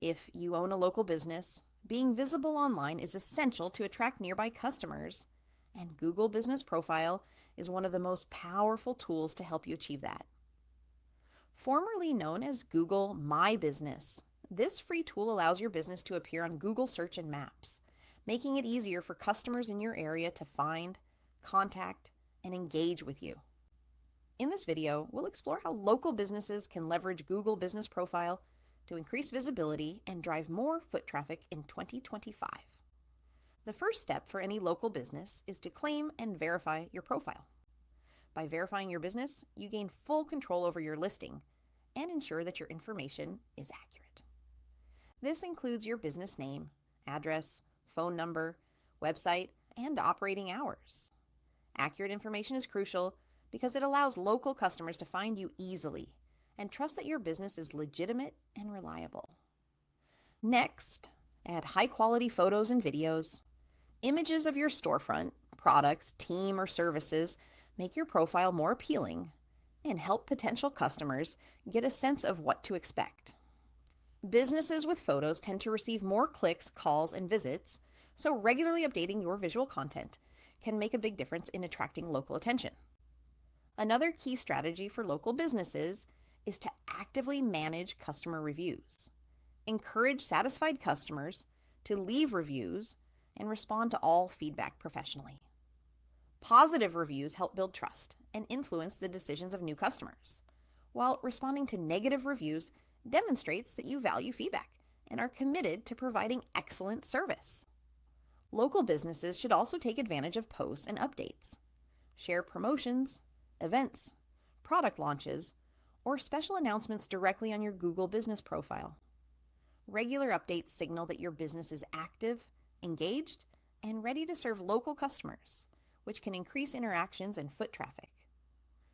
If you own a local business, being visible online is essential to attract nearby customers, and Google Business Profile is one of the most powerful tools to help you achieve that. Formerly known as Google My Business, this free tool allows your business to appear on Google Search and Maps, making it easier for customers in your area to find, contact, and engage with you. In this video, we'll explore how local businesses can leverage Google Business Profile to increase visibility and drive more foot traffic in 2025. The first step for any local business is to claim and verify your profile. By verifying your business, you gain full control over your listing and ensure that your information is accurate. This includes your business name, address, phone number, website, and operating hours. Accurate information is crucial because it allows local customers to find you easily and trust that your business is legitimate and reliable. Next, add high-quality photos and videos. Images of your storefront, products, team, or services make your profile more appealing and help potential customers get a sense of what to expect. Businesses with photos tend to receive more clicks, calls, and visits, so regularly updating your visual content can make a big difference in attracting local attention. Another key strategy for local businesses is to actively manage customer reviews. Encourage satisfied customers to leave reviews and respond to all feedback professionally. Positive reviews help build trust and influence the decisions of new customers, while responding to negative reviews demonstrates that you value feedback and are committed to providing excellent service. Local businesses should also take advantage of posts and updates. Share promotions, events, product launches, or special announcements directly on your Google Business Profile. Regular updates signal that your business is active, engaged, and ready to serve local customers, which can increase interactions and foot traffic.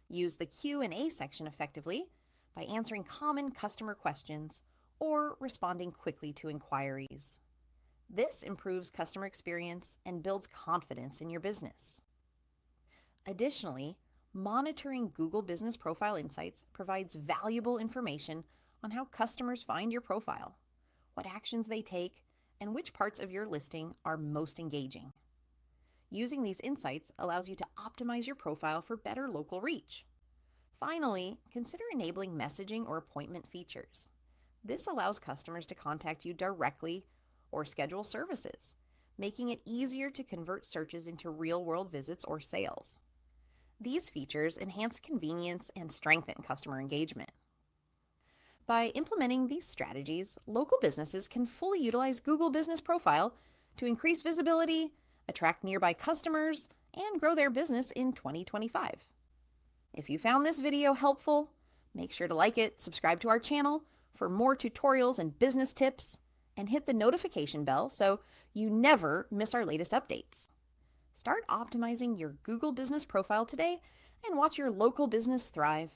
Use the Q&A section effectively by answering common customer questions or responding quickly to inquiries. This improves customer experience and builds confidence in your business. Additionally, monitoring Google Business Profile Insights provides valuable information on how customers find your profile, what actions they take, and which parts of your listing are most engaging. Using these insights allows you to optimize your profile for better local reach. Finally, consider enabling messaging or appointment features. This allows customers to contact you directly or schedule services, making it easier to convert searches into real-world visits or sales. These features enhance convenience and strengthen customer engagement. By implementing these strategies, local businesses can fully utilize Google Business Profile to increase visibility, attract nearby customers, and grow their business in 2025. If you found this video helpful, make sure to like it, subscribe to our channel for more tutorials and business tips, and hit the notification bell so you never miss our latest updates. Start optimizing your Google Business Profile today and watch your local business thrive.